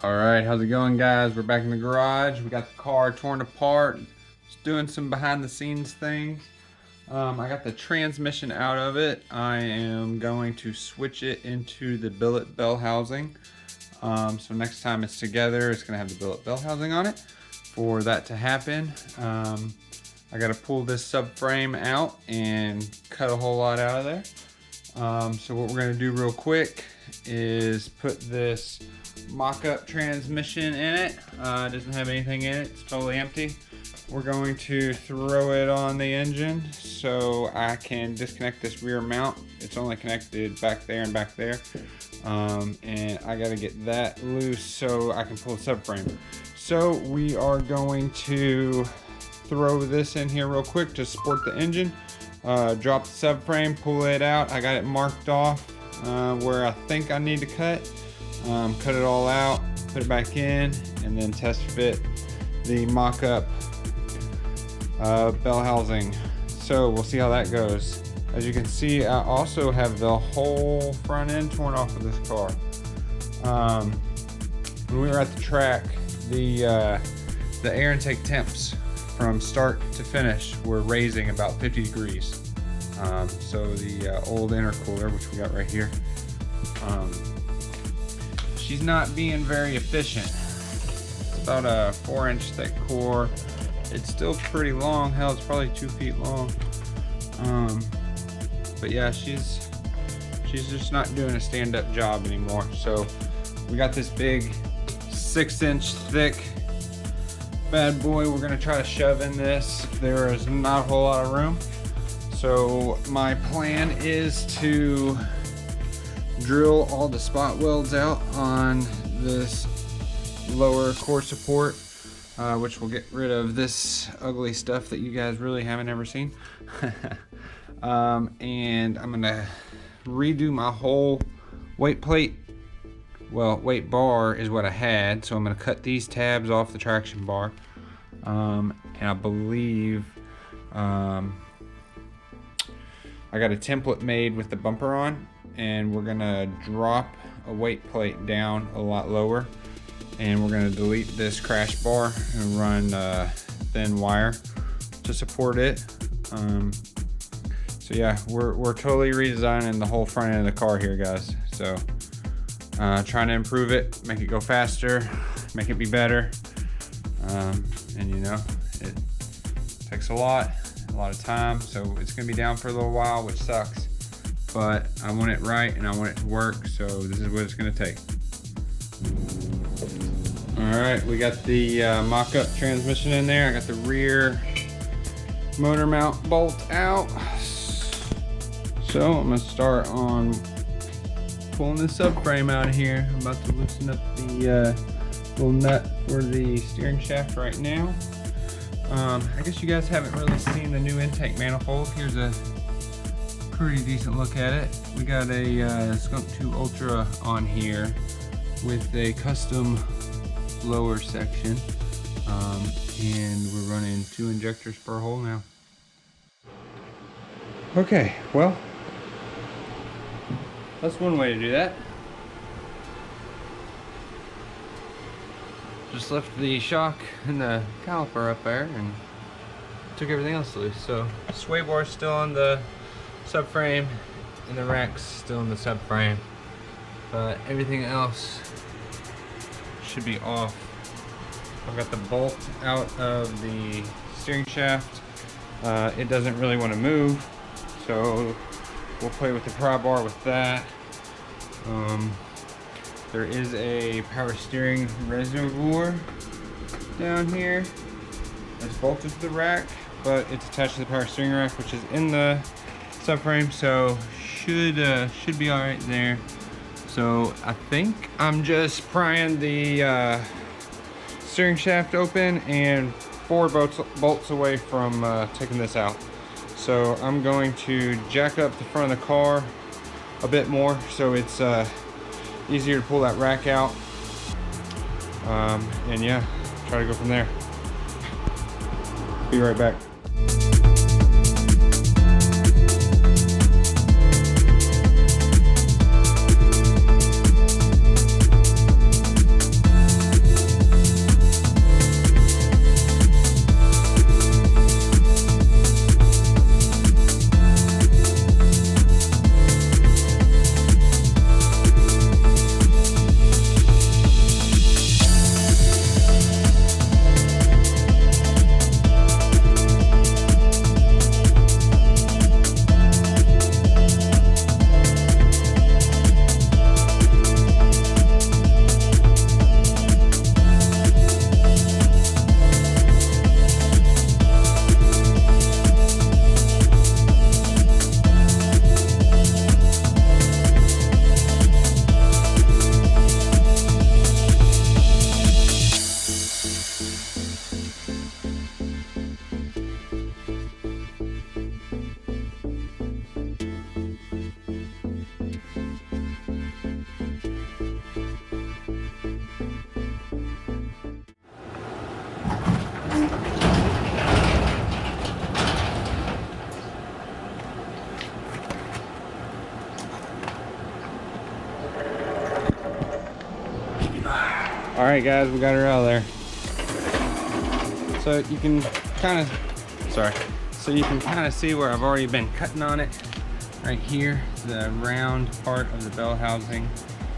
All right, how's it going, guys? We're back in the garage. We got the car torn apart. Just doing some behind the scenes things. I got the transmission out of it. I am going to switch it into the billet bell housing. So next time it's together, it's gonna have the billet bell housing on it. For that to happen, I gotta pull this subframe out and cut a whole lot out of there. So what we're gonna do real quick is put this mock-up transmission in it. It doesn't have anything in it, it's totally empty. We're going to throw it on the engine so I can disconnect this rear mount. It's only connected back there and back there. And I gotta get that loose so I can pull the subframe. So we are going to throw this in here real quick to support the engine. Drop the subframe, pull it out. I got it marked off where I think I need to cut. Cut it all out, put it back in, and then test fit the mock-up bell housing. So we'll see how that goes. As you can see, I also have the whole front end torn off of this car. When we were at the track, the air intake temps from start to finish were raising about 50 degrees. So the old intercooler, which we got right here, she's not being very efficient. It's about a 4-inch thick core. It's still pretty long. Hell, it's probably 2 feet long. But yeah, she's just not doing a stand-up job anymore. So we got this big 6-inch thick bad boy we're gonna try to shove in this. There is not a whole lot of room. So my plan is to drill all the spot welds out on this lower core support, which will get rid of this ugly stuff that you guys really haven't ever seen. And I'm gonna redo my whole weight plate. Well, weight bar is what I had, so I'm gonna cut these tabs off the traction bar. And I believe I got a template made with the bumper on, and we're gonna drop a weight plate down a lot lower, and we're gonna delete this crash bar and run thin wire to support it. So yeah, we're totally redesigning the whole front end of the car here, guys. So trying to improve it, make it go faster, make it be better. And you know, it takes a lot of time, so it's gonna be down for a little while, which sucks, but I want it right and I want it to work, so this is what it's gonna take. All right, we got the mock-up transmission in there. I got the rear motor mount bolt out. So I'm gonna start on pulling the subframe out of here. I'm about to loosen up the little nut for the steering shaft right now. I guess you guys haven't really seen the new intake manifold. Here's a pretty decent look at it. We got a Skunk 2 Ultra on here with a custom lower section, and we're running 2 injectors per hole now. Okay, well, that's one way to do that. Just left the shock and the caliper up there and took everything else loose. So sway bar's still on the subframe and the rack's still in the subframe, but everything else should be off. I've got the bolt out of the steering shaft. It doesn't really want to move, so we'll play with the pry bar with that. There is a power steering reservoir down here that's bolted to the rack, but it's attached to the power steering rack, which is in the subframe, so should be all right there. So I think I'm just prying the steering shaft open and 4 bolts away from taking this out. So I'm going to jack up the front of the car a bit more so it's easier to pull that rack out, and yeah, try to go from there. Be right back. All right, guys, we got her out of there. So you can kind of, see where I've already been cutting on it. Right here, the round part of the bell housing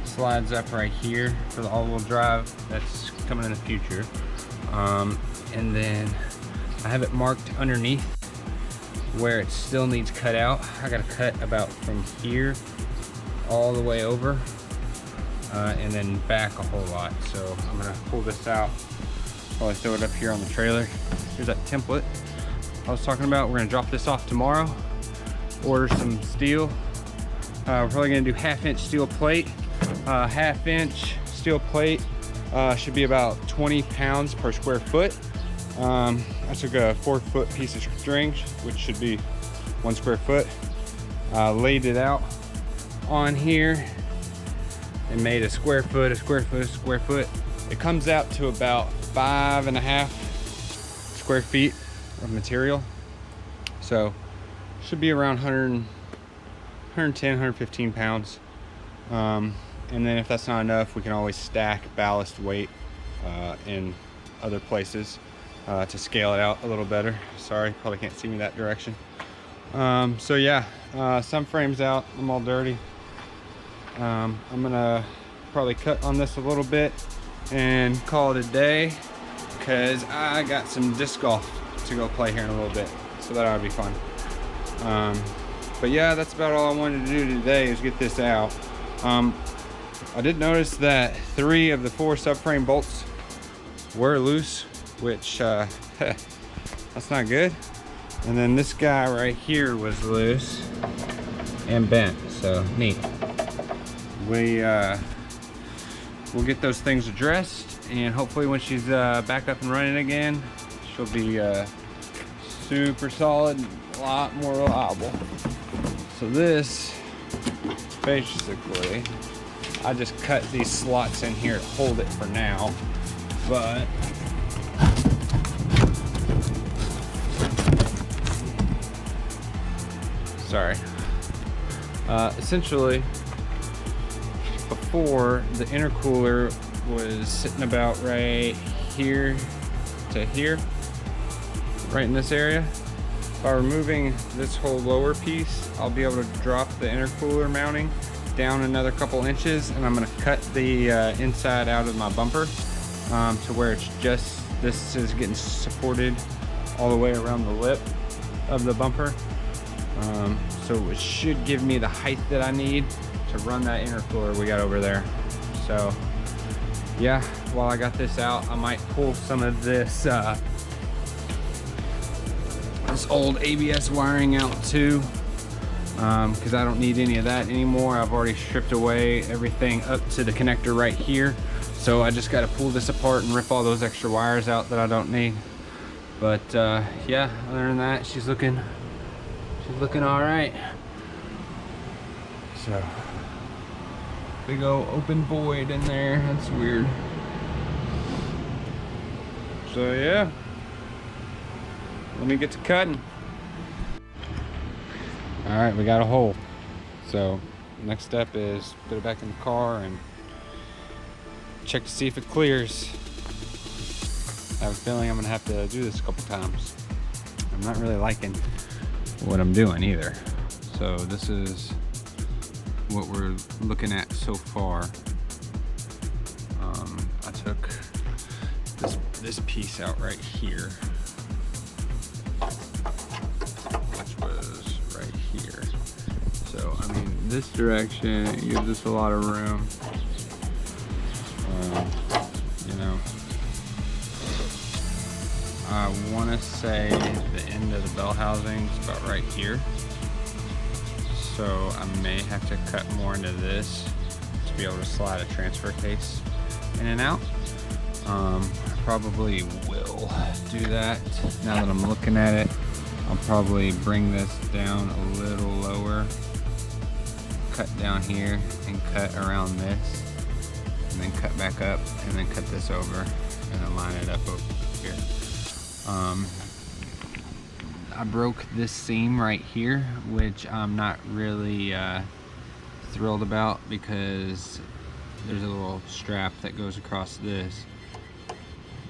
slides up right here for the all-wheel drive. That's coming in the future. And then I have it marked underneath where it still needs cut out. I gotta cut about from here all the way over and then back a whole lot. So I'm gonna pull this out, probably throw it up here on the trailer. Here's that template I was talking about. We're gonna drop this off tomorrow, order some steel. We're probably gonna do 1/2-inch steel plate. 1/2-inch steel plate should be about 20 pounds per square foot. I took a 4-foot piece of string, which should be 1 square foot, laid it out on here and made a square foot, a square foot, a square foot. It comes out to about 5.5 square feet of material. So should be around 110, 115 pounds. And then if that's not enough, we can always stack ballast weight in other places to scale it out a little better. Sorry, probably can't see me that direction. So yeah, Subframe's out. I'm all dirty. I'm gonna probably cut on this a little bit and call it a day, because I got some disc golf to go play here in a little bit, so that ought to be fun. But yeah, that's about all I wanted to do today, is get this out. I did notice that 3 of the 4 subframe bolts were loose, which that's not good. And then this guy right here was loose and bent, so neat. We'll get those things addressed, and hopefully when she's back up and running again, she'll be super solid, a lot more reliable. So this, basically, I just cut these slots in here to hold it for now, but sorry. Essentially, before, the intercooler was sitting about right here to here, right in this area. By removing this whole lower piece, I'll be able to drop the intercooler mounting down another couple inches, and I'm going to cut the inside out of my bumper to where it's just, this is getting supported all the way around the lip of the bumper. So it should give me the height that I need to run that intercooler we got over there. So yeah, while I got this out, I might pull some of this this old ABS wiring out too, because I don't need any of that anymore. I've already stripped away everything up to the connector right here, so I just got to pull this apart and rip all those extra wires out that I don't need. But yeah, other than that, she's looking all right. So big old open void in there, that's weird. So yeah, let me get to cutting. All right, we got a hole. So next step is put it back in the car and check to see if it clears. I have a feeling I'm gonna have to do this a couple times. I'm not really liking what I'm doing either. So this is what we're looking at so far. I took this piece out right here, which was right here. So I mean, this direction, it gives us a lot of room. You know, I want to say the end of the bell housing is about right here. So I may have to cut more into this to be able to slide a transfer case in and out. I probably will do that. Now that I'm looking at it, I'll probably bring this down a little lower, cut down here and cut around this, and then cut back up, and then cut this over and then line it up over here. I broke this seam right here, which I'm not really thrilled about, because there's a little strap that goes across this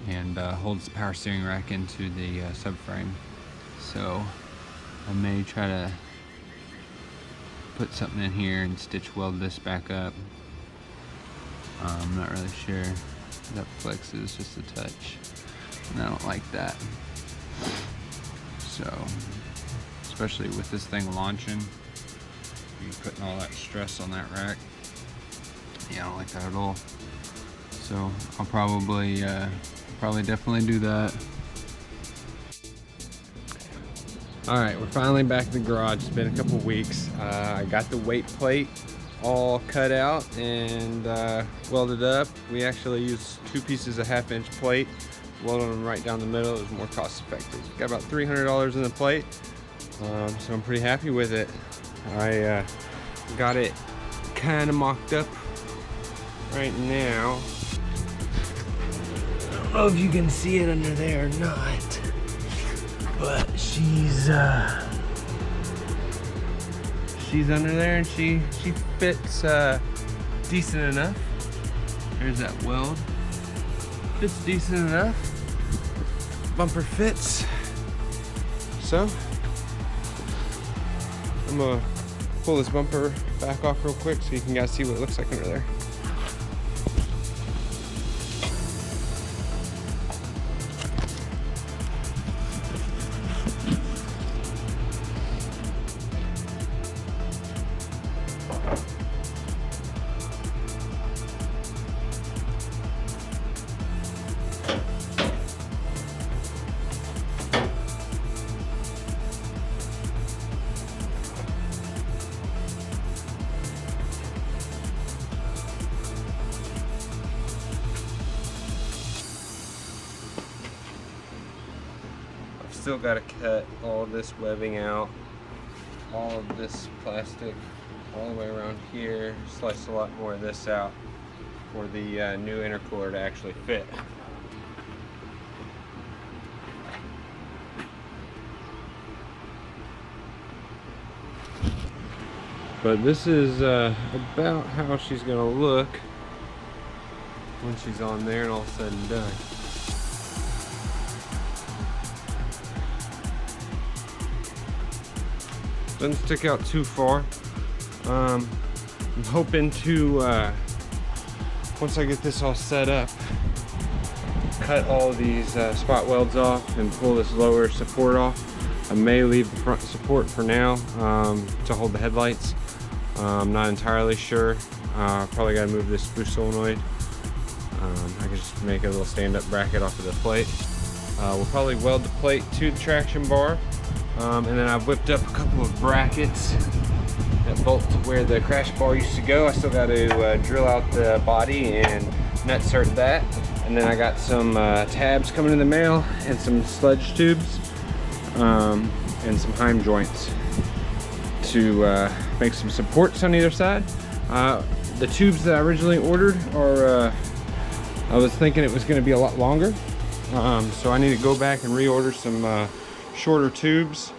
and holds the power steering rack into the subframe. So I may try to put something in here and stitch weld this back up. I'm not really sure. That flexes just a touch, and I don't like that. So, especially with this thing launching, you're putting all that stress on that rack. Yeah, I don't like that at all. So I'll probably definitely do that. All right, we're finally back in the garage. It's been a couple weeks. I got the weight plate all cut out and welded up. We actually used 2 pieces of 1/2-inch plate, welded them right down the middle. It was more cost effective. Got about $300 in the plate, so I'm pretty happy with it. I got it kind of mocked up right now. I don't know if you can see it under there or not, but she's under there, and she fits decent enough. There's that weld. Fits decent enough. Bumper fits. So I'm gonna pull this bumper back off real quick so you can guys see what it looks like under there. Still got to cut all this webbing out, all of this plastic all the way around here, slice a lot more of this out for the new intercooler to actually fit. But this is about how she's going to look when she's on there and all said and done. Doesn't stick out too far. I'm hoping to, once I get this all set up, cut all of these spot welds off and pull this lower support off. I may leave the front support for now to hold the headlights. I'm not entirely sure. Probably got to move this spruce solenoid. I can just make a little stand-up bracket off of the plate. We'll probably weld the plate to the traction bar. And then I've whipped up a couple of brackets that bolt to where the crash bar used to go. I still got to drill out the body and nut cert that. And then I got some tabs coming in the mail and some sludge tubes and some heim joints to make some supports on either side. The tubes that I originally ordered are, I was thinking it was going to be a lot longer. So I need to go back and reorder some shorter tubes.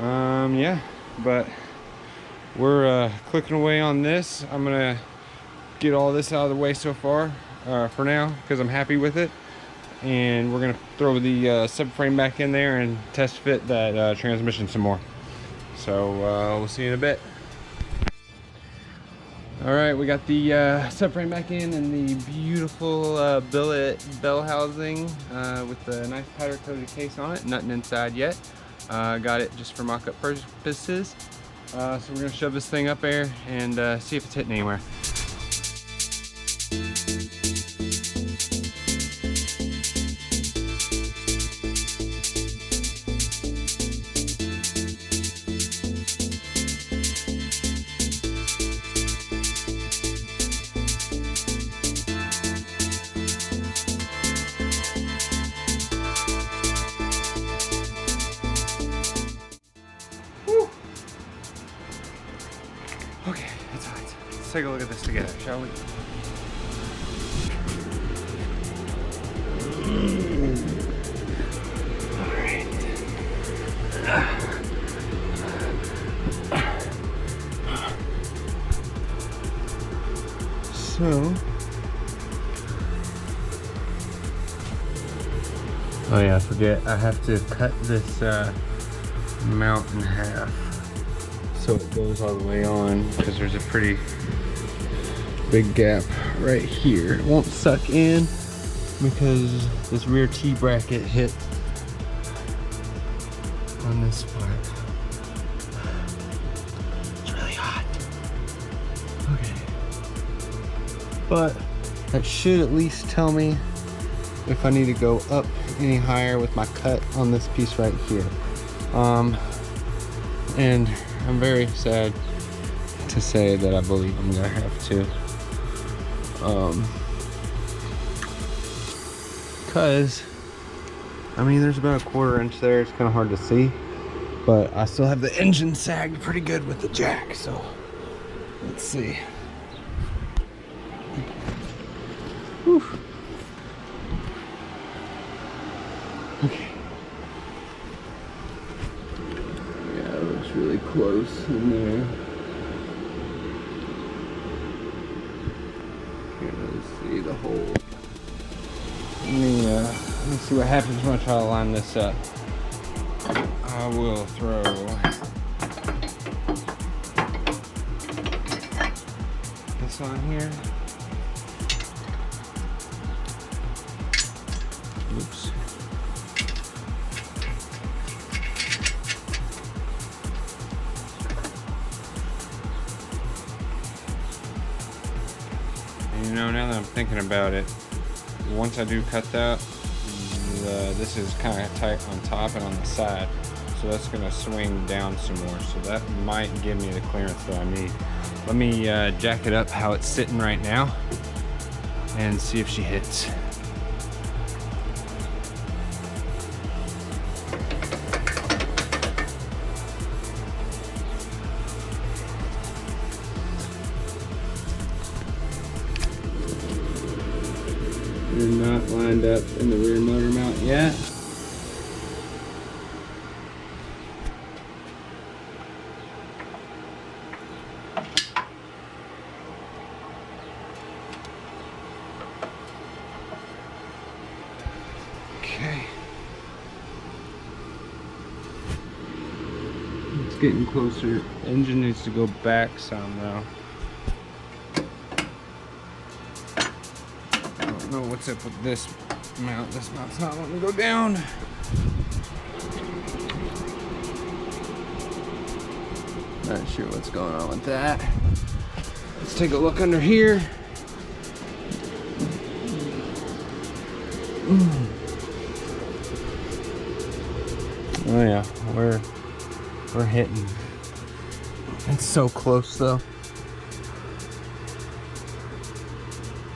Yeah, but we're clicking away on this. I'm gonna get all this out of the way so far for now because I'm happy with it, and we're gonna throw the subframe back in there and test fit that transmission some more. So we'll see you in a bit. All right, we got the subframe back in and the beautiful billet Bellhousing with the nice powder coated case on it. Nothing inside yet. Got it just for mock-up purposes. So we're gonna shove this thing up there and see if it's hitting anywhere. Okay, that's all right. Let's take a look at this together, shall we? All right. So, So, oh yeah, I forget. I have to cut this mount in half so it goes all the way on, because there's a pretty big gap right here. It won't suck in because this rear T-bracket hit on this part. It's really hot. Okay. But that should at least tell me if I need to go up any higher with my cut on this piece right here. And I'm very sad to say that I believe I'm gonna have to. Because, I mean, there's about a 1/4 inch there. It's kind of hard to see, but I still have the engine sagged pretty good with the jack, so let's see. Whew. Okay. Yeah, it looks really close in there. Can't really see the hole. Let me see what happens when I try to line this up. I will throw this on here. Oops. And you know, now that I'm thinking about it, once I do cut that, this is kind of tight on top and on the side, so that's going to swing down some more, so that might give me the clearance that I need. Let me jack it up how it's sitting right now and see if she hits. They're not lined up in the rear motor mount yet. Okay. It's getting closer. Engine needs to go back some though. I don't know what's up with this mount. This mount's not wanting to go down. Not sure what's going on with that. Let's take a look under here. Oh yeah, we're hitting. It's so close though.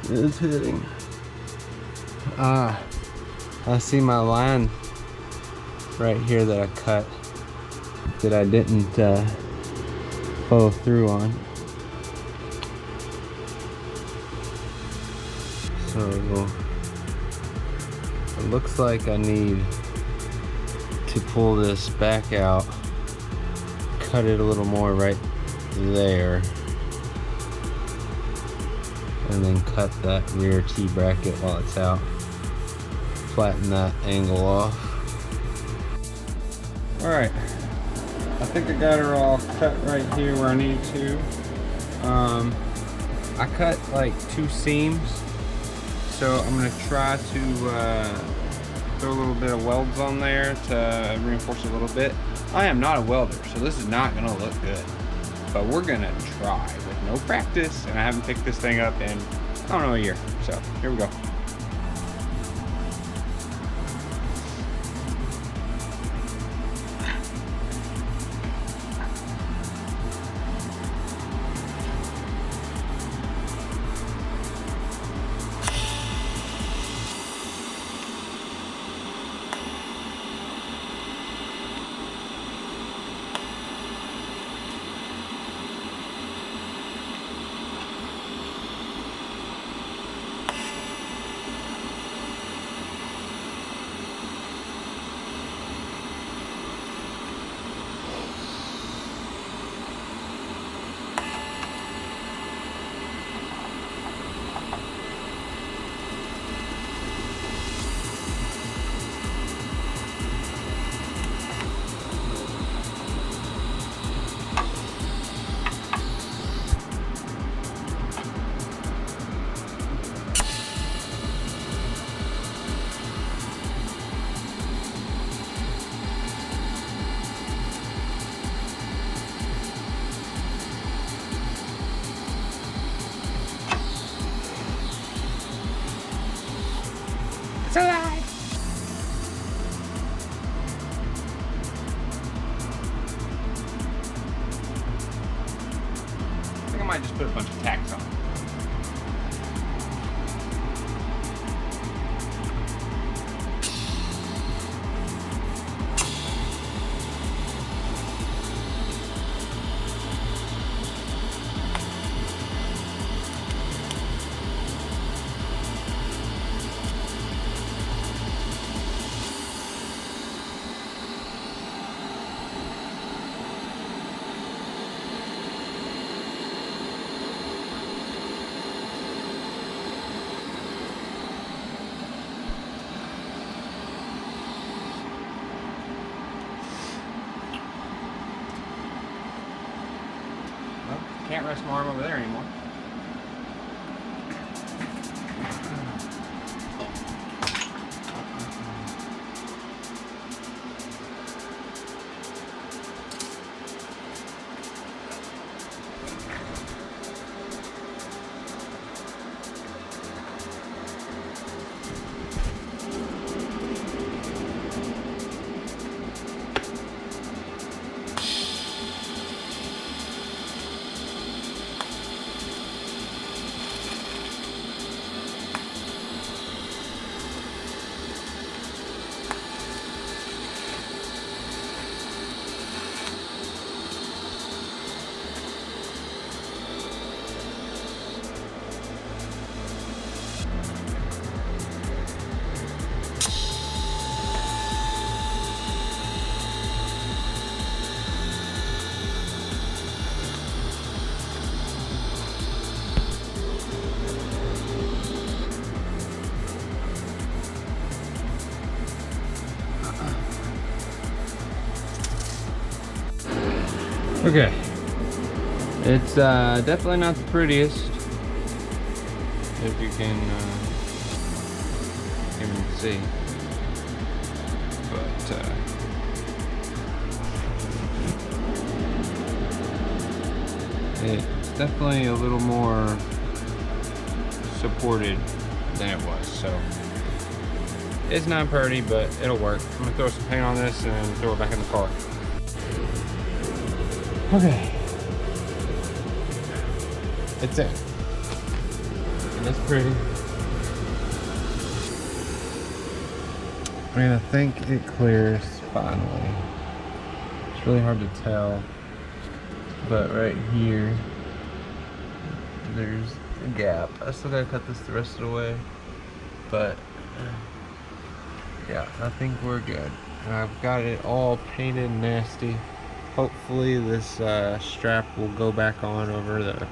It's hitting. I see my line right here that I cut that I didn't follow through on. So it looks like I need to pull this back out, cut it a little more right there, and then cut that rear T-bracket while it's out. Flatten that angle off. Alright, I think I got her all cut right here where I need to. I cut like 2 seams, so I'm going to try to throw a little bit of welds on there to reinforce it a little bit. I am not a welder, so this is not going to look good, but we're going to try with no practice, and I haven't picked this thing up in, I don't know, a year. So here we go. It's alive! I think I might just put a bunch of tacks on. Can't rest my arm over there anymore. Okay, it's definitely not the prettiest, if you can even see, but it's definitely a little more supported than it was, so it's not pretty, but it'll work. I'm gonna throw some paint on this and throw it back in the car. Okay, it's in, and it's pretty. I mean, I think it clears finally. It's really hard to tell, but right here, there's a gap. I still gotta cut this the rest of the way, but yeah, I think we're good. And I've got it all painted nasty. Hopefully this strap will go back on over the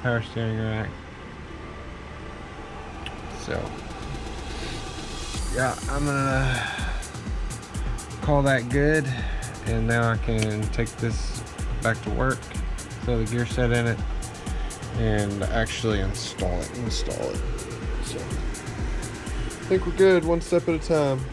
power steering rack. So yeah, I'm gonna call that good, and now I can take this back to work, throw the gear set in it, and actually install it. So I think we're good, one step at a time.